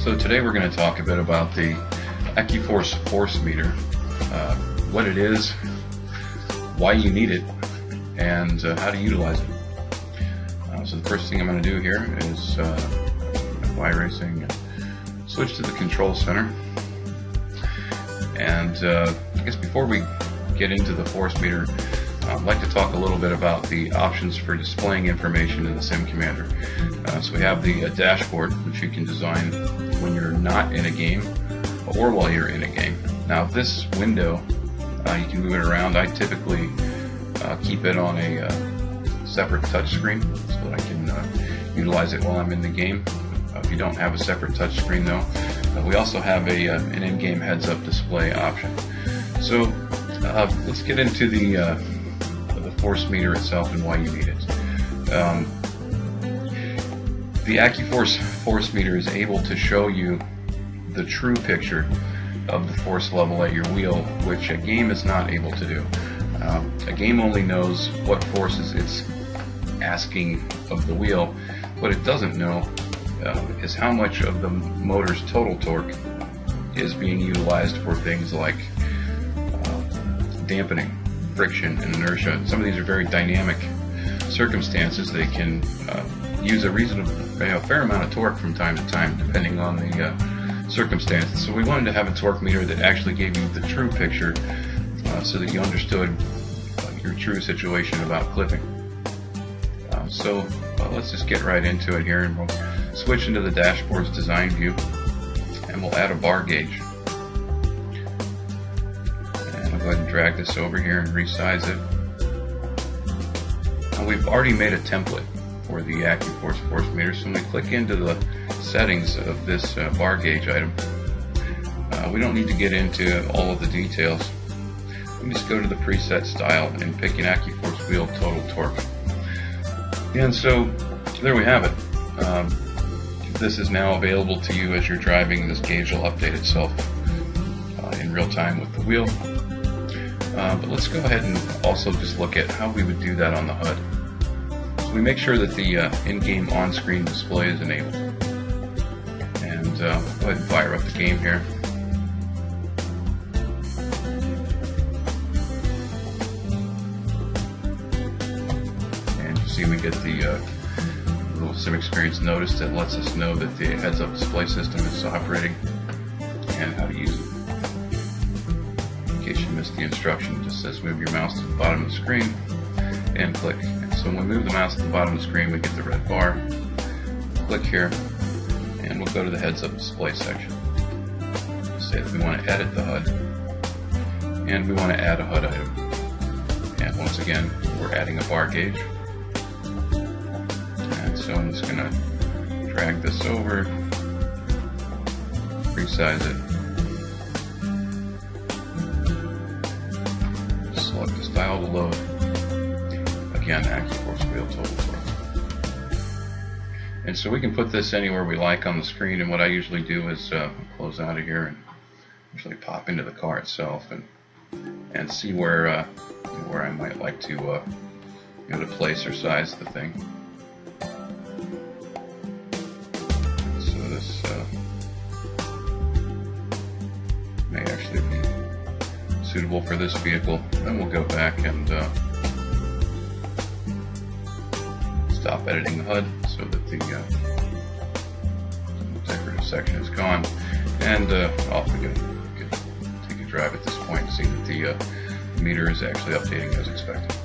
So today we're going to talk a bit about the AccuForce force meter, what it is, why you need it, and how to utilize it. So the first thing I'm going to do here is Y-racing, switch to the control center, and I guess before we get into the force meter, I'd like to talk a little bit about the options for displaying information in the Sim Commander. So we have the dashboard, which you can design when you're not in a game or while you're in a game. Now this window, you can move it around. I typically keep it on a separate touch screen so that I can utilize it while I'm in the game. If you don't have a separate touch screen though, we also have an in-game heads-up display option. So let's get into the force meter itself and why you need it. The AccuForce force meter is able to show you the true picture of the force level at your wheel, which a game is not able to do. A game only knows what forces it's asking of the wheel. What it doesn't know is how much of the motor's total torque is being utilized for things like dampening, friction, and inertia. Some of these are very dynamic circumstances. They can use a fair amount of torque from time to time, depending on the circumstances. So we wanted to have a torque meter that actually gave you the true picture, so that you understood your true situation about clipping. So let's just get right into it here, and we'll switch into the dashboard's design view, and we'll add a bar gauge. And I'll go ahead and drag this over here and resize it. Now we've already made a template for the AccuForce force meter, so when we click into the settings of this bar gauge item, we don't need to get into all of the details. We just go to the preset style and pick an AccuForce wheel total torque. And so there we have it. This is now available to you as you're driving. This gauge will update itself in real time with the wheel. But let's go ahead and also just look at how we would do that on the HUD. So we make sure that the in-game on-screen display is enabled. And go ahead and fire up the game here. And you see we get the little Simxperience notice that lets us know that the heads-up display system is operating and how to use it. In case you missed the instruction, it just says move your mouse to the bottom of the screen and click. And so when we move the mouse to the bottom of the screen, we get the red bar. Click here, and we'll go to the heads-up display section. Say that we want to edit the HUD, and we want to add a HUD item. And once again, we're adding a bar gauge. And so I'm just going to drag this over, resize it, select the style to load. Again, AccuForce wheel total torque. And so we can put this anywhere we like on the screen, and what I usually do is close out of here and actually pop into the car itself and see where I might like to to place or size the thing. So this may actually be suitable for this vehicle. Then we'll go back and stop editing the HUD so that the decorative section is gone, and off we go. Take a drive at this point to see that the meter is actually updating as expected.